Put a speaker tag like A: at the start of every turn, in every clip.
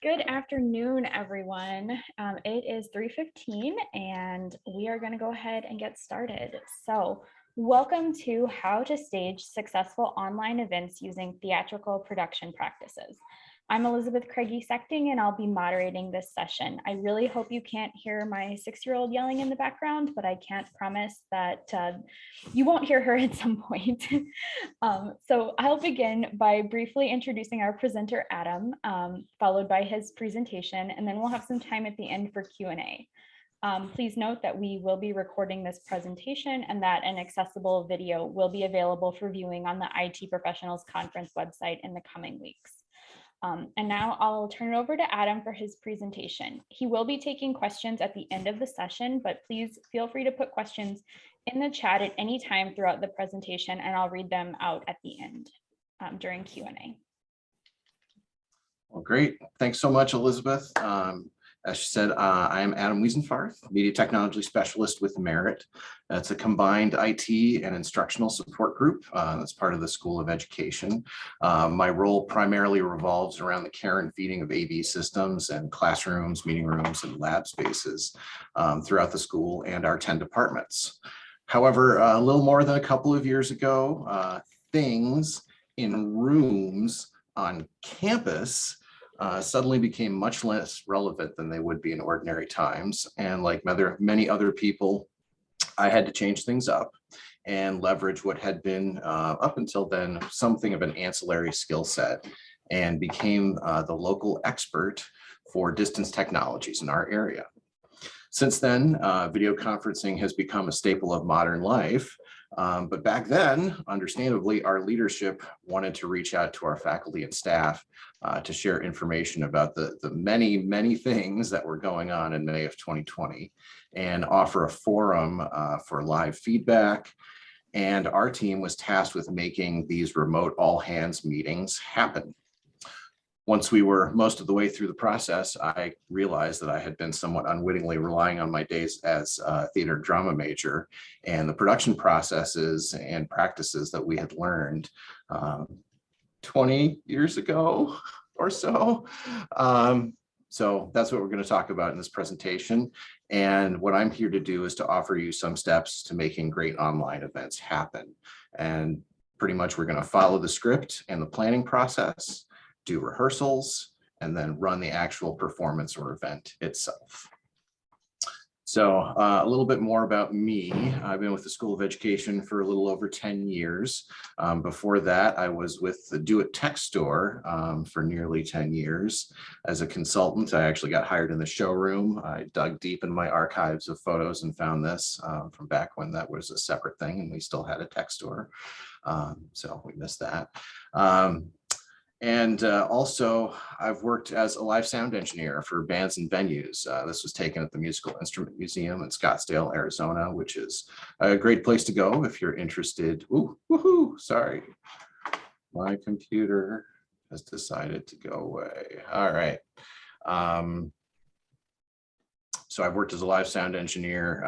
A: Good afternoon, everyone. It is 3:15 and we are going to go ahead and get started. So welcome to How to Stage Successful Online Events Using Theatrical Production Practices. I'm Elizabeth Craigie-Sechting and I'll be moderating this session. I really hope you can't hear my 6-year-old yelling in the background, but I can't promise that you won't hear her at some point. So I'll begin by briefly introducing our presenter, Adam, followed by his presentation, and then we'll have some time at the end for Q&A. Please note that we will be recording this presentation and that an accessible video will be available for viewing on the IT Professionals Conference website in the coming weeks. And now I'll turn it over to Adam for his presentation. He will be taking questions at the end of the session, but please feel free to put questions in the chat at any time throughout the presentation, and I'll read them out at the end during Q&A.
B: Well, great. Thanks so much, Elizabeth. As she said, I am Adam Wiesenfarth, Media Technology Specialist with Merit. That's a combined IT and instructional support group that's part of the School of Education. My role primarily revolves around the care and feeding of AV systems and classrooms, meeting rooms, and lab spaces throughout the school and our 10 departments. However, a little more than a couple of years ago, things in rooms on campus suddenly became much less relevant than they would be in ordinary times. And like many other people, I had to change things up and leverage what had been up until then something of an ancillary skill set, and became the local expert for distance technologies in our area. Since then, video conferencing has become a staple of modern life. But back then, understandably, our leadership wanted to reach out to our faculty and staff to share information about the many, many things that were going on in May of 2020 and offer a forum for live feedback. And our team was tasked with making these remote all-hands meetings happen. Once we were most of the way through the process, I realized that I had been somewhat unwittingly relying on my days as a theater drama major and the production processes and practices that we had learned 20 years ago or so. So that's what we're going to talk about in this presentation. And what I'm here to do is to offer you some steps to making great online events happen. And pretty much we're going to follow the script and the planning process, do rehearsals, and then run the actual performance or event itself. So a little bit more about me. I've been with the School of Education for a little over 10 years. Before that, I was with the Do It Tech Store for nearly 10 years. As a consultant, I actually got hired in the showroom. I dug deep in my archives of photos and found this from back when that was a separate thing and we still had a tech store. So we missed that. And also, I've worked as a live sound engineer for bands and venues. This was taken at the Musical Instrument Museum in Scottsdale, Arizona, which is a great place to go if you're interested. Ooh, woohoo, sorry. My computer has decided to go away. All right. So I've worked as a live sound engineer.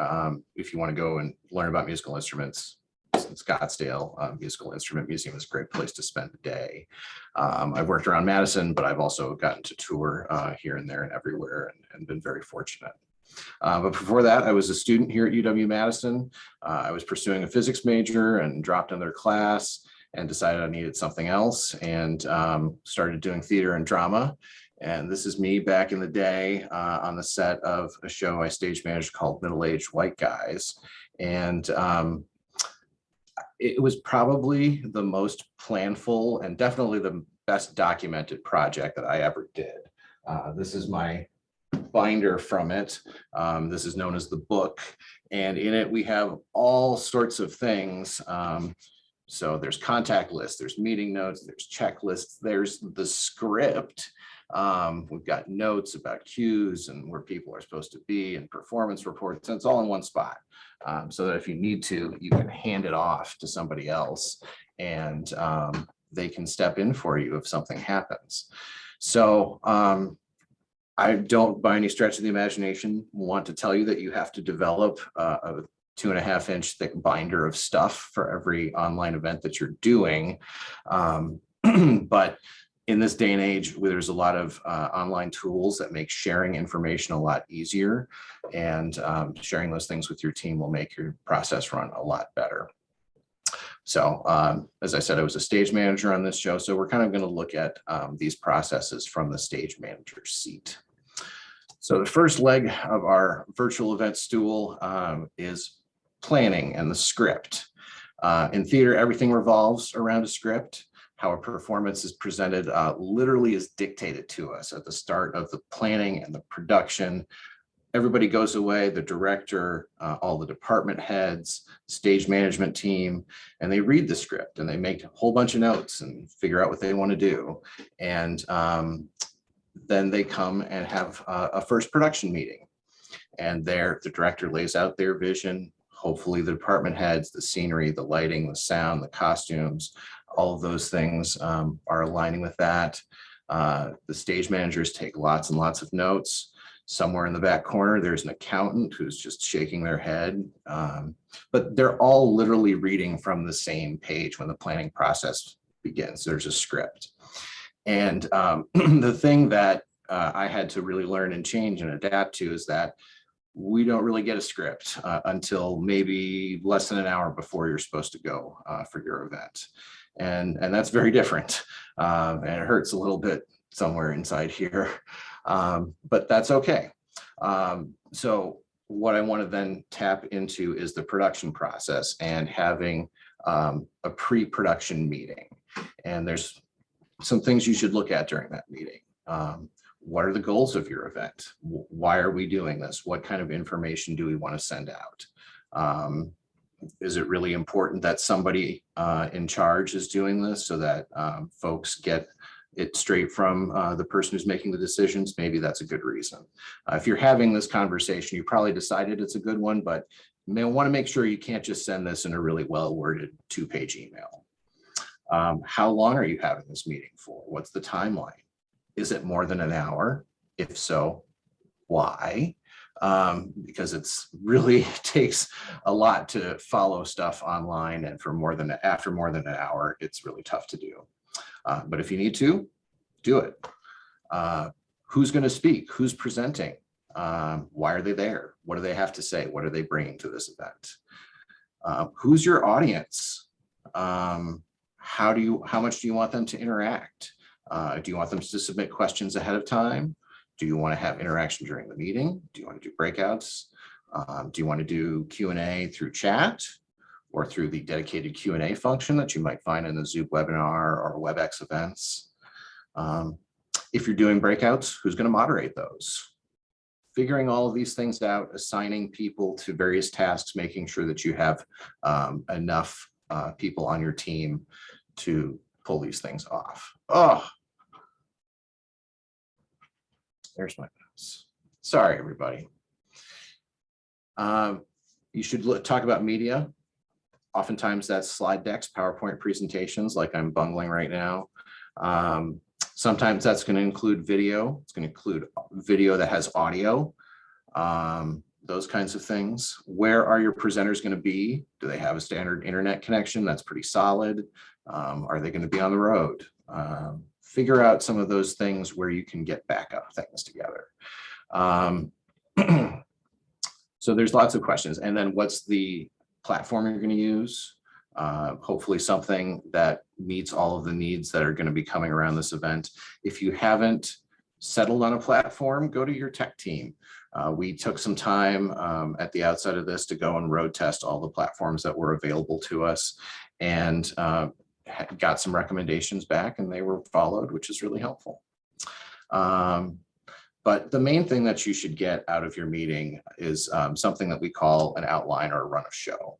B: If you want to go and learn about musical instruments, in Scottsdale, Musical Instrument Museum is a great place to spend the day. I've worked around Madison, but I've also gotten to tour here and there and everywhere and been very fortunate. But before that, I was a student here at UW-Madison. I was pursuing a physics major and dropped another class and decided I needed something else and started doing theater and drama. And this is me back in the day on the set of a show I stage managed called Middle-Aged White Guys. And it was probably the most planful and definitely the best documented project that I ever did. This is my binder from it. This is known as the book. And in it, we have all sorts of things. So there's contact lists, there's meeting notes, there's checklists, there's the script. We've got notes about cues and where people are supposed to be and performance reports, and it's all in one spot. So that if you need to, you can hand it off to somebody else and they can step in for you if something happens. So I don't, by any stretch of the imagination, want to tell you that you have to develop a 2.5-inch thick binder of stuff for every online event that you're doing. But in this day and age where there's a lot of online tools that make sharing information a lot easier, and sharing those things with your team will make your process run a lot better. So as I said, I was a stage manager on this show, so we're kind of going to look at these processes from the stage manager's seat. So the first leg of our virtual event stool is planning and the script. In theater, everything revolves around a script. How a performance is presented literally is dictated to us at the start of the planning and the production. Everybody goes away, the director, all the department heads, stage management team, and they read the script and they make a whole bunch of notes and figure out what they want to do. And then they come and have a first production meeting. And there, the director lays out their vision. Hopefully the department heads, the scenery, the lighting, the sound, the costumes, all of those things are aligning with that. The stage managers take lots and lots of notes. Somewhere in the back corner, there's an accountant who's just shaking their head. But they're all literally reading from the same page when the planning process begins. There's a script. And the thing that I had to really learn and change and adapt to is that we don't really get a script until maybe less than an hour before you're supposed to go for your event. And that's very different. And it hurts a little bit somewhere inside here, but that's okay. So what I want to then tap into is the production process and having a pre-production meeting. And there's some things you should look at during that meeting. What are the goals of your event? Why are we doing this? What kind of information do we want to send out? Is it really important that somebody in charge is doing this so that folks get it straight from the person who's making the decisions? Maybe that's a good reason. If you're having this conversation, you probably decided it's a good one, but you may want to make sure you can't just send this in a really well-worded 2-page email. How long are you having this meeting for? What's the timeline? Is it more than an hour? If so, why? Because it's really takes a lot to follow stuff online, and after more than an hour, it's really tough to do. But if you need to, do it. Who's going to speak? Who's presenting? Why are they there? What do they have to say? What are they bringing to this event? Who's your audience? How much do you want them to interact? Do you want them to submit questions ahead of time? Do you want to have interaction during the meeting? Do you want to do breakouts? Do you want to do Q&A through chat or through the dedicated Q&A function that you might find in the Zoom webinar or WebEx events? If you're doing breakouts, who's going to moderate those? Figuring all of these things out, assigning people to various tasks, making sure that you have enough people on your team to pull these things off. Oh, there's my notes. Sorry, everybody. You should talk about media. Oftentimes that's slide decks, PowerPoint presentations, like I'm bungling right now. Sometimes that's going to include video. It's going to include video that has audio, those kinds of things. Where are your presenters going to be? Do they have a standard internet connection that's pretty solid? Are they going to be on the road? Figure out some of those things where you can get backup things together. So there's lots of questions. And then what's the platform you're going to use? Hopefully something that meets all of the needs that are going to be coming around this event. If you haven't settled on a platform, go to your tech team. We took some time at the outset of this to go and road test all the platforms that were available to us, and got some recommendations back, and they were followed, which is really helpful. But the main thing that you should get out of your meeting is something that we call an outline or a run of show.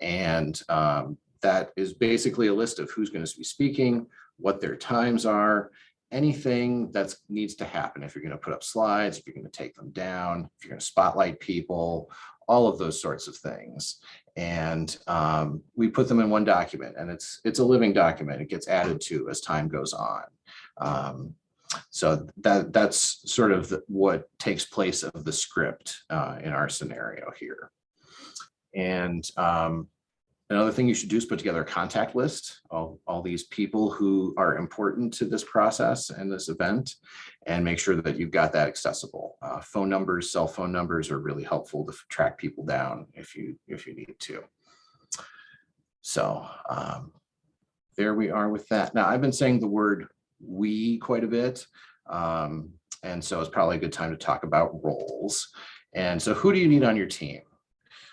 B: And that is basically a list of who's going to be speaking, what their times are, anything that needs to happen. If you're going to put up slides, if you're going to take them down, if you're going to spotlight people, all of those sorts of things. And we put them in one document, and it's a living document. It gets added to as time goes on. So that's sort of what takes place of the script in our scenario here. And Another thing you should do is put together a contact list of all these people who are important to this process and this event, and make sure that you've got that accessible. Phone numbers, cell phone numbers are really helpful to track people down if you need to. So there we are with that. Now, I've been saying the word "we" quite a bit, and so it's probably a good time to talk about roles. And so, who do you need on your team?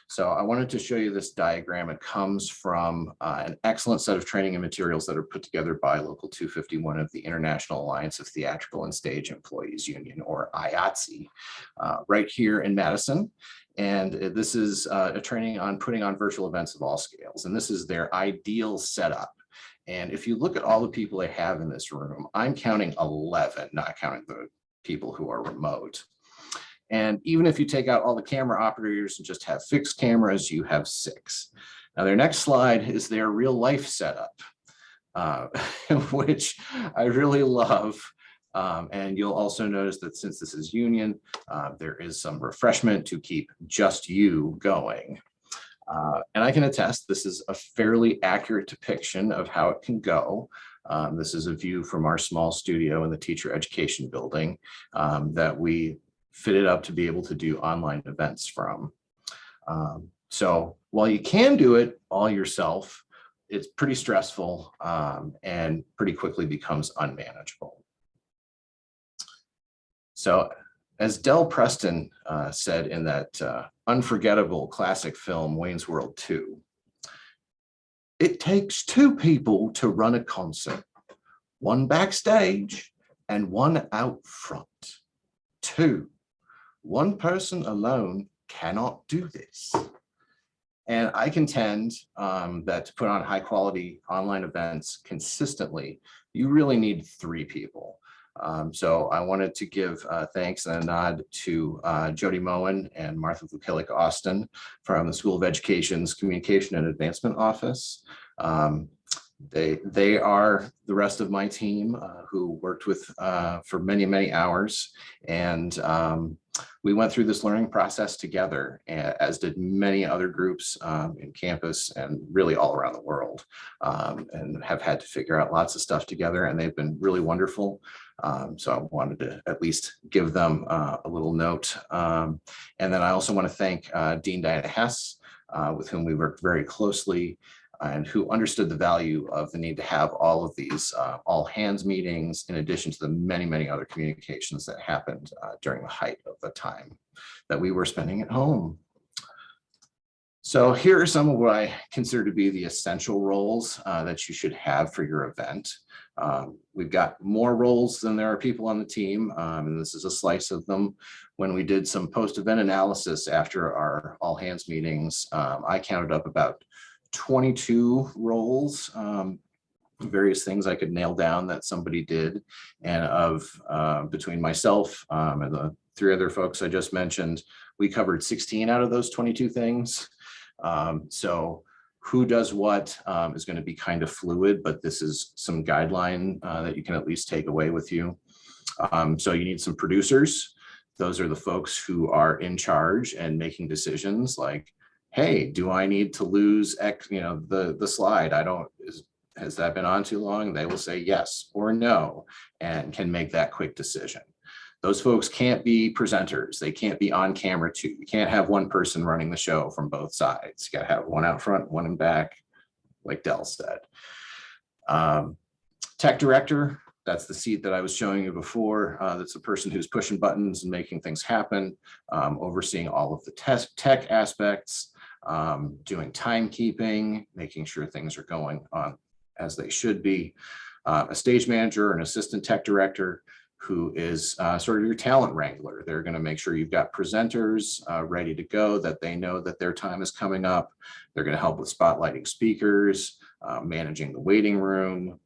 B: So I wanted to show you this diagram. It comes from an excellent set of training and materials that are put together by Local 251 of the International Alliance of Theatrical and Stage Employees Union, or IATSE, right here in Madison. And this is a training on putting on virtual events of all scales. And this is their ideal setup. And if you look at all the people they have in this room, I'm counting 11, not counting the people who are remote. And even if you take out all the camera operators and just have fixed cameras, you have 6. Now, their next slide is their real life setup, which I really love. And you'll also notice that since this is union, there is some refreshment to keep just you going. And I can attest, this is a fairly accurate depiction of how it can go. This is a view from our small studio in the teacher education building that we fitted up to be able to do online events from. So while you can do it all yourself, it's pretty stressful and pretty quickly becomes unmanageable. So as Del Preston said in that unforgettable classic film, Wayne's World 2, it takes 2 people to run a concert, one backstage and one out front. 2. One person alone cannot do this. And I contend that to put on high quality online events consistently, you really need 3 people. So I wanted to give thanks and a nod to Jody Moen and Martha Vukilic Austin from the School of Education's Communication and Advancement Office. They are the rest of my team who worked with for many, many hours. And we went through this learning process together, as did many other groups in campus and really all around the world, and have had to figure out lots of stuff together, and they've been really wonderful. So I wanted to at least give them a little note. And then I also want to thank Dean Diana Hess, with whom we worked very closely, and who understood the value of the need to have all of these all hands meetings, in addition to the many, many other communications that happened during the height of the time that we were spending at home. So here are some of what I consider to be the essential roles that you should have for your event. We've got more roles than there are people on the team, and this is a slice of them. When we did some post-event analysis after our all hands meetings, I counted up about 22 roles, various things I could nail down that somebody did. And between myself and the 3 other folks I just mentioned, we covered 16 out of those 22 things. So who does what is going to be kind of fluid, but this is some guideline that you can at least take away with you. So you need some producers. Those are the folks who are in charge and making decisions like, hey, do I need to lose X, the slide? Has that been on too long? They will say yes or no, and can make that quick decision. Those folks can't be presenters. They can't be on camera too. You can't have one person running the show from both sides. You got to have one out front, one in back, like Del said. Tech director, that's the seat that I was showing you before. That's the person who's pushing buttons and making things happen, overseeing all of the tech aspects, doing timekeeping, making sure things are going on as they should be. A stage manager, an assistant tech director, who is sort of your talent wrangler. They're going to make sure you've got presenters ready to go, that they know that their time is coming up. They're going to help with spotlighting speakers, managing the waiting room.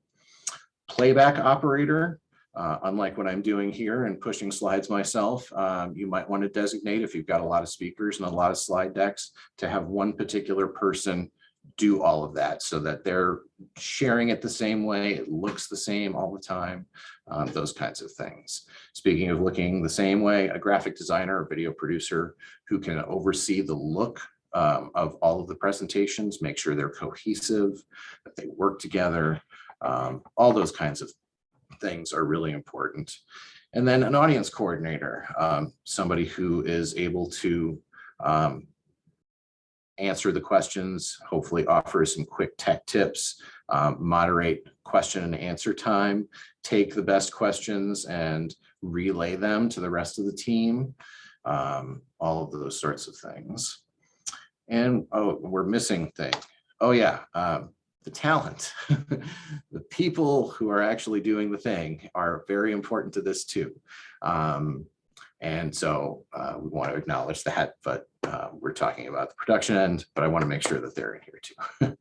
B: Playback operator, unlike what I'm doing here and pushing slides myself, you might want to designate, if you've got a lot of speakers and a lot of slide decks, to have one particular person do all of that so that they're sharing it the same way, it looks the same all the time, those kinds of things. Speaking of looking the same way, a graphic designer or video producer who can oversee the look of all of the presentations, make sure they're cohesive, that they work together. All those kinds of things are really important. And then an audience coordinator, somebody who is able to answer the questions, hopefully offer some quick tech tips, moderate question and answer time, take the best questions and relay them to the rest of the team, all of those sorts of things. And oh, we're missing thing. Oh yeah, the talent. The people who are actually doing the thing are very important to this too. And so we want to acknowledge that, but we're talking about the production end, but I want to make sure that they're in here too.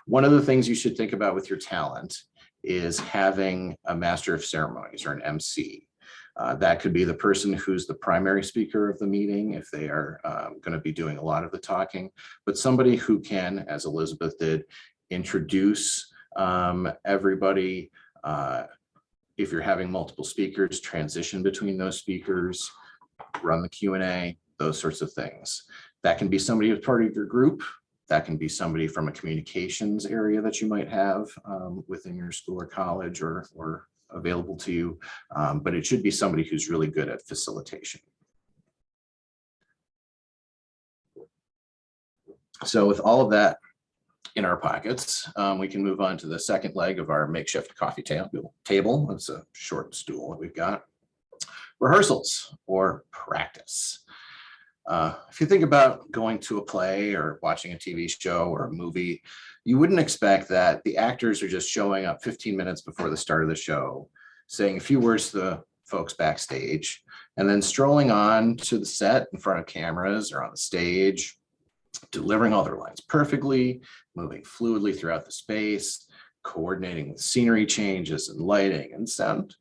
B: One of the things you should think about with your talent is having a master of ceremonies or an MC. That could be the person who's the primary speaker of the meeting if they are going to be doing a lot of the talking, but somebody who can, as Elizabeth did, introduce everybody. If you're having multiple speakers, transition between those speakers, run the Q&A, those sorts of things. That can be somebody who's part of your group. That can be somebody from a communications area that you might have within your school or college or available to you, but it should be somebody who's really good at facilitation. So with all of that in our pockets, we can move on to the second leg of our makeshift coffee table. It's a short stool that we've got. Rehearsals or practice. If you think about going to a play or watching a TV show or a movie, you wouldn't expect that the actors are just showing up 15 minutes before the start of the show, saying a few words to the folks backstage, and then strolling on to the set in front of cameras or on the stage, delivering all their lines perfectly, moving fluidly throughout the space, coordinating with scenery changes and lighting and sound.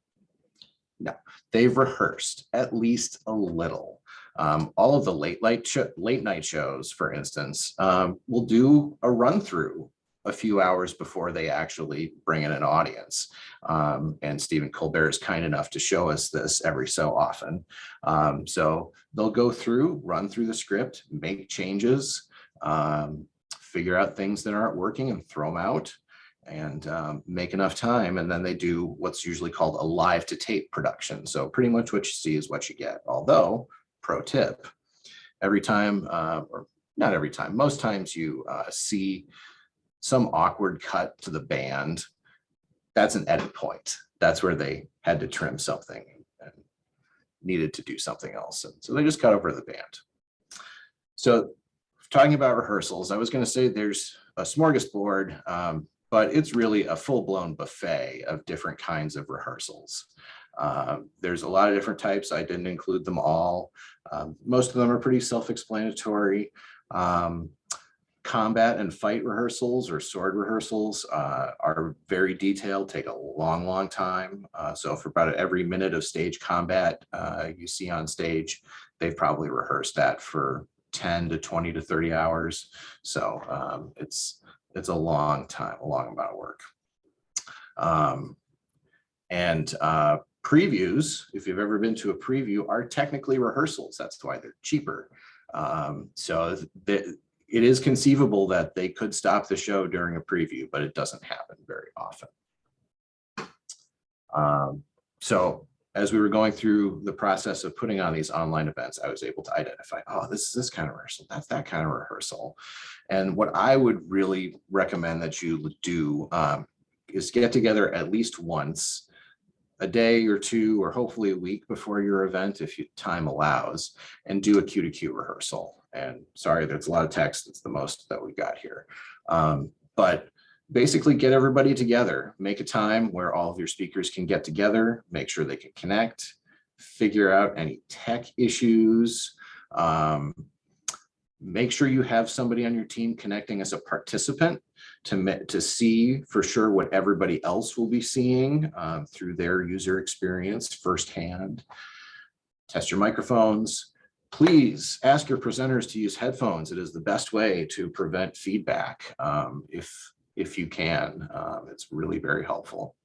B: No, they've rehearsed at least a little. All of the late night shows, for instance, will do a run through a few hours before they actually bring in an audience. And Stephen Colbert is kind enough to show us this every so often. So they'll go through, run through the script, make changes, figure out things that aren't working and throw them out and make enough time. And then they do what's usually called a live to tape production. So pretty much what you see is what you get. Although, pro tip, every time, or not every time, most times you see some awkward cut to the band, that's an edit point. That's where they had to trim something and needed to do something else. And so they just cut over the band. So talking about rehearsals, I was going to say there's a smorgasbord, but it's really a full-blown buffet of different kinds of rehearsals. There's a lot of different types. I didn't include them all. Most of them are pretty self-explanatory. Combat and fight rehearsals or sword rehearsals are very detailed, take a long time. So for about every minute of stage combat you see on stage, they've probably rehearsed that for 10 to 20 to 30 hours. So it's a long time, a long amount of work. Previews, if you've ever been to a preview, are technically rehearsals. That's why they're cheaper. So it is conceivable that they could stop the show during a preview, but it doesn't happen very often. So as we were going through the process of putting on these online events, I was able to identify, oh, this is this kind of rehearsal, that's that kind of rehearsal. And what I would really recommend that you do is get together at least once a day or two, or hopefully a week before your event, if time allows, and do a Q2Q rehearsal. And sorry, there's a lot of text. It's the most that we got here. But basically get everybody together, make a time where all of your speakers can get together, make sure they can connect, figure out any tech issues, make sure you have somebody on your team connecting as a participant to see for sure what everybody else will be seeing through their user experience firsthand. Test your microphones. Please ask your presenters to use headphones. It is the best way to prevent feedback if you can. It's really very helpful.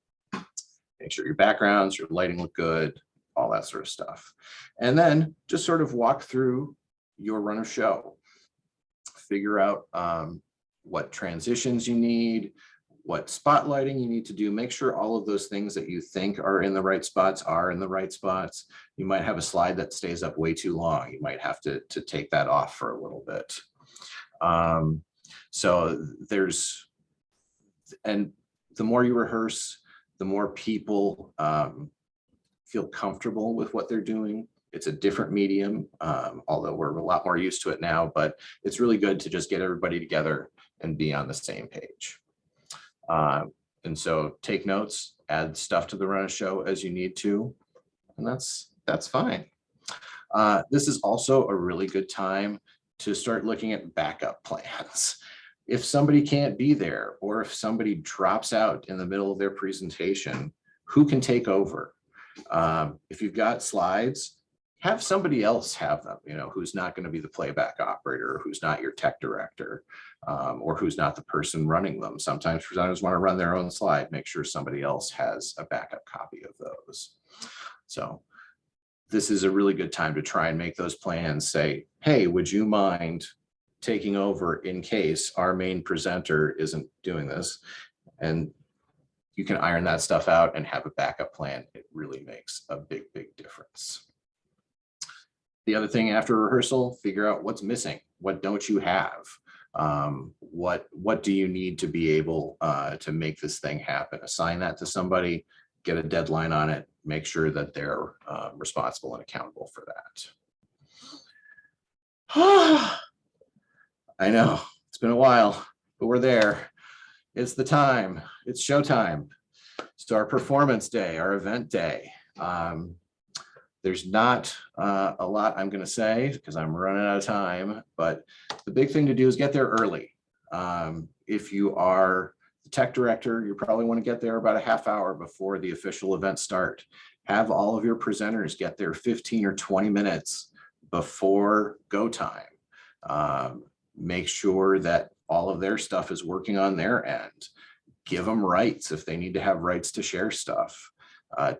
B: Make sure your backgrounds, your lighting look good, all that sort of stuff. And then just sort of walk through your run of show. figure out what transitions you need, what spotlighting you need to do. Make sure all of those things that you think are in the right spots are in the right spots. You might have a slide that stays up way too long. You might have to take that off for a little bit. So and the more you rehearse, the more people feel comfortable with what they're doing. It's a different medium, although we're a lot more used to it now, but it's really good to just get everybody together and be on the same page. And so take notes, add stuff to the run of show as you need to, and that's fine. This is also a really good time to start looking at backup plans. If somebody can't be there, or if somebody drops out in the middle of their presentation, who can take over? If you've got slides, have somebody else have them, who's not going to be the playback operator, who's not your tech director, or who's not the person running them. Sometimes presenters want to run their own slide, make sure somebody else has a backup copy of those. So this is a really good time to try and make those plans. Say, hey, would you mind taking over in case our main presenter isn't doing this? And you can iron that stuff out and have a backup plan. It really makes a big, big difference. The other thing after rehearsal, figure out what's missing. What don't you have? What do you need to be able to make this thing happen? Assign that to somebody, get a deadline on it, make sure that they're responsible and accountable for that. I know, it's been a while, but we're there. It's the time, it's showtime. So our performance day, our event day. There's not a lot I'm going to say because I'm running out of time, but the big thing to do is get there early. If you are the tech director, you probably want to get there about a half hour before the official event start. Have all of your presenters get there 15 or 20 minutes before go time. Make sure that all of their stuff is working on their end. Give them rights if they need to have rights to share stuff.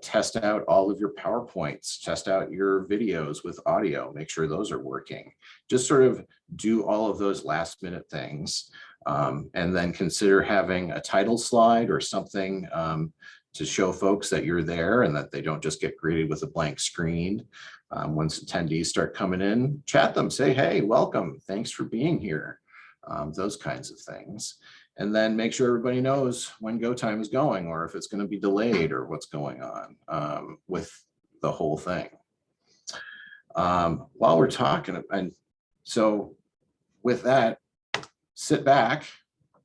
B: Test out all of your PowerPoints, test out your videos with audio, make sure those are working. Just sort of do all of those last minute things. And then consider having a title slide or something to show folks that you're there and that they don't just get greeted with a blank screen. Once attendees start coming in, chat them, say, hey, welcome, thanks for being here. Those kinds of things. And then make sure everybody knows when go time is going, or if it's going to be delayed, or what's going on with the whole thing. While we're talking, and so with that, sit back,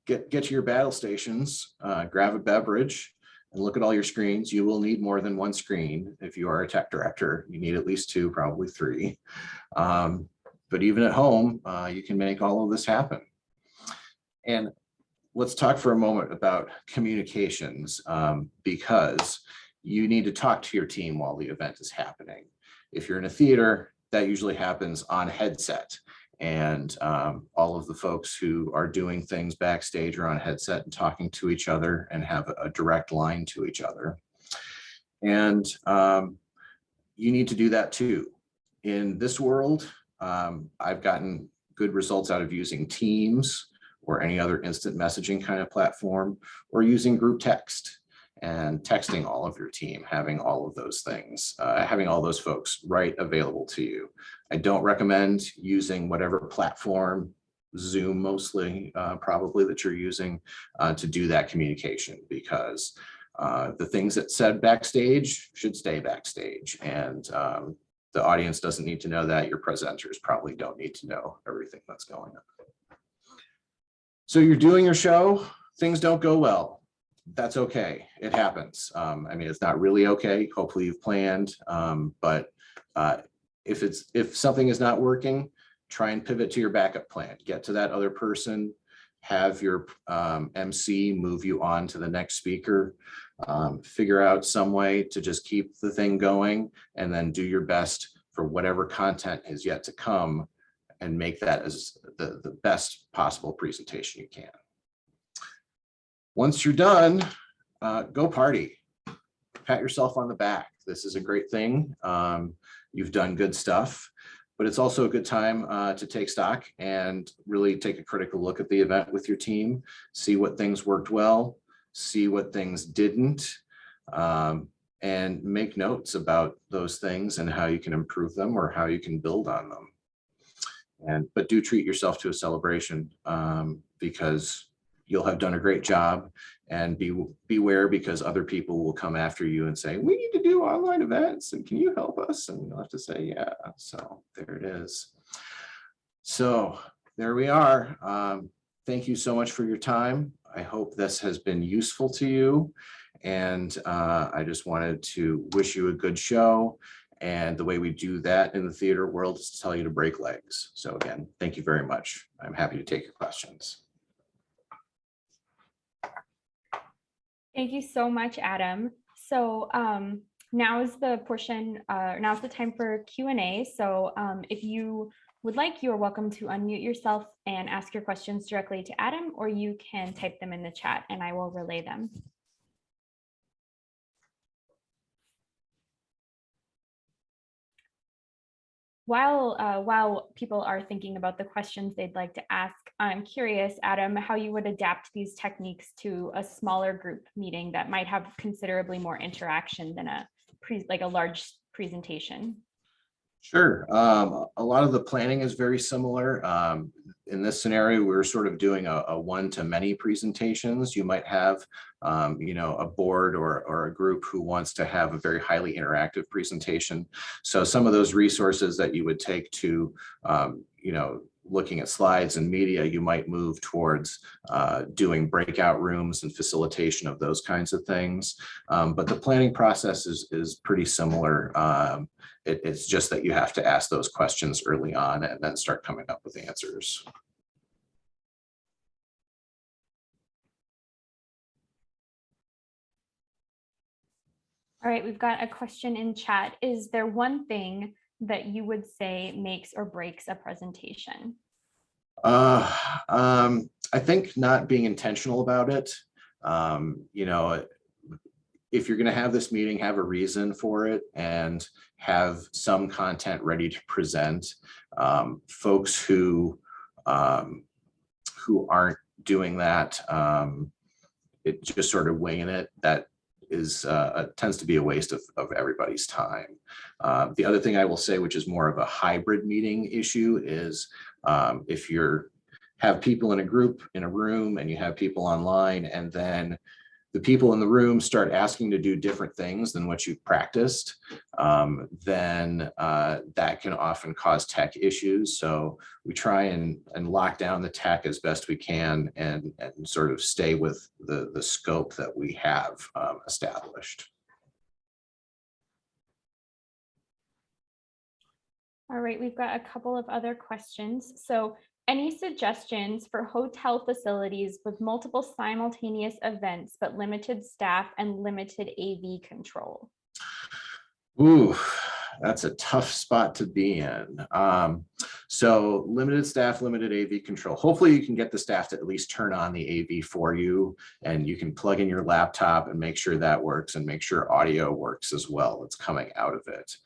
B: get to your battle stations, grab a beverage, and look at all your screens. You will need more than one screen. If you are a tech director, you need at least two, probably three. But even at home, you can make all of this happen. And let's talk for a moment about communications, because you need to talk to your team while the event is happening. If you're in a theater, that usually happens on headset, and all of the folks who are doing things backstage are on headset and talking to each other and have a direct line to each other. And you need to do that too. In this world, I've gotten good results out of using Teams or any other instant messaging kind of platform, or using group text and texting all of your team, having all of those things, having all those folks right available to you. I don't recommend using whatever platform, Zoom mostly, probably, that you're using to do that communication, because the things that said backstage should stay backstage, and the audience doesn't need to know that. Your presenters probably don't need to know everything that's going on. So you're doing your show, things don't go well. That's okay, it happens. I mean, it's not really okay. Hopefully you've planned, but if something is not working, try and pivot to your backup plan. Get to that other person, have your MC move you on to the next speaker, figure out some way to just keep the thing going, and then do your best for whatever content is yet to come, and make that as the best possible presentation you can. Once you're done, go party. Pat yourself on the back. This is a great thing. You've done good stuff. but it's also a good time to take stock and really take a critical look at the event with your team, see what things worked well, see what things didn't, and make notes about those things and how you can improve them or how you can build on them. But do treat yourself to a celebration, because you'll have done a great job, and beware, because other people will come after you and say, we need to do online events and can you help us? And you'll have to say, yeah. So there it is. So there we are. Thank you so much for your time. I hope this has been useful to you. And I just wanted to wish you a good show. And the way we do that in the theater world is to tell you to break legs. So again, thank you very much. I'm happy to take your questions.
A: Thank you so much, Adam. So now is the time for Q&A. So if you would like, you are welcome to unmute yourself and ask your questions directly to Adam, or you can type them in the chat and I will relay them. While people are thinking about the questions they'd like to ask, I'm curious, Adam, how you would adapt these techniques to a smaller group meeting that might have considerably more interaction than a large presentation.
B: Sure. A lot of the planning is very similar. In this scenario, we're sort of doing a one-to-many presentations. You might have, a board or a group who wants to have a very highly interactive presentation. So some of those resources that you would take to, looking at slides and media, you might move towards doing breakout rooms and facilitation of those kinds of things. But the planning process is pretty similar. It's just that you have to ask those questions early on and then start coming up with answers.
A: All right, we've got a question in chat. Is there one thing that you would say makes or breaks a presentation?
B: I think not being intentional about it. If you're going to have this meeting, have a reason for it and have some content ready to present. Folks who aren't doing that, it just sort of winging it, that is tends to be a waste of everybody's time. The other thing I will say, which is more of a hybrid meeting issue, is if have people in a group in a room and you have people online, and then the people in the room start asking to do different things than what you've practiced, then that can often cause tech issues. So we try and lock down the tech as best we can and sort of stay with the scope that we have established.
A: All right, we've got a couple of other questions. So any suggestions for hotel facilities with multiple simultaneous events, but limited staff and limited AV control?
B: Ooh, that's a tough spot to be in. So limited staff, limited AV control. Hopefully you can get the staff to at least turn on the AV for you, and you can plug in your laptop and make sure that works and make sure audio works as well that's coming out of it.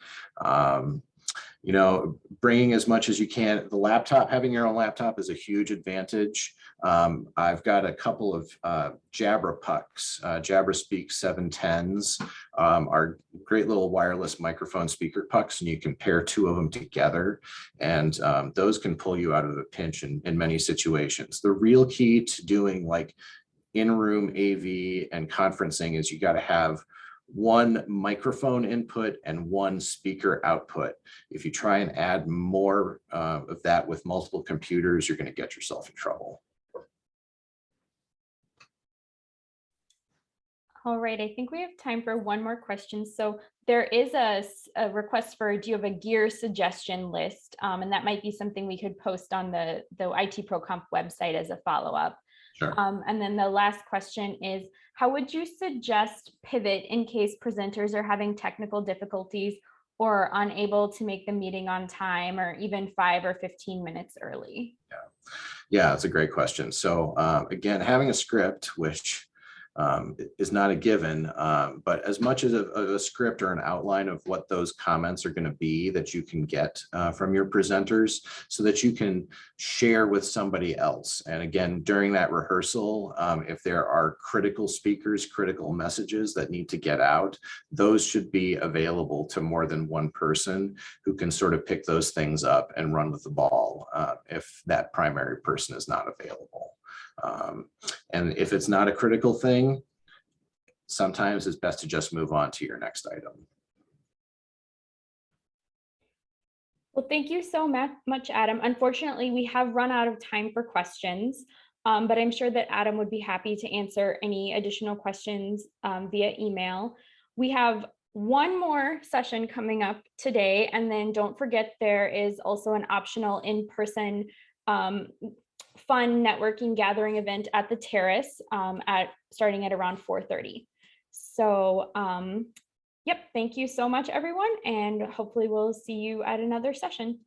B: Bringing as much as you can. The laptop, having your own laptop is a huge advantage. I've got a couple of Jabra pucks, Jabra Speak 710s, are great little wireless microphone speaker pucks, and you can pair two of them together, and those can pull you out of a pinch in many situations. The real key to doing like in-room AV and conferencing is you got to have one microphone input and one speaker output. If you try and add more of that with multiple computers, you're going to get yourself in trouble.
A: All right, I think we have time for one more question. So there is a request for, do you have a gear suggestion list? And that might be something we could post on the IT ProConf website as a follow-up.
B: Sure.
A: And then the last question is, how would you suggest pivot in case presenters are having technical difficulties or unable to make the meeting on time, or even 5 or 15 minutes early?
B: Yeah, that's a great question. So again, having a script, which is not a given, but as much as a script or an outline of what those comments are going to be that you can get from your presenters so that you can share with somebody else. And again, during that rehearsal, if there are critical speakers, critical messages that need to get out, those should be available to more than one person who can sort of pick those things up and run with the ball if that primary person is not available. And if it's not a critical thing, sometimes it's best to just move on to your next item.
A: Well, thank you so much, Adam. Unfortunately, we have run out of time for questions, but I'm sure that Adam would be happy to answer any additional questions via email. We have one more session coming up today, and then don't forget there is also an optional in-person fun networking gathering event at the Terrace starting at around 4:30. So yep, thank you so much, everyone, and hopefully we'll see you at another session.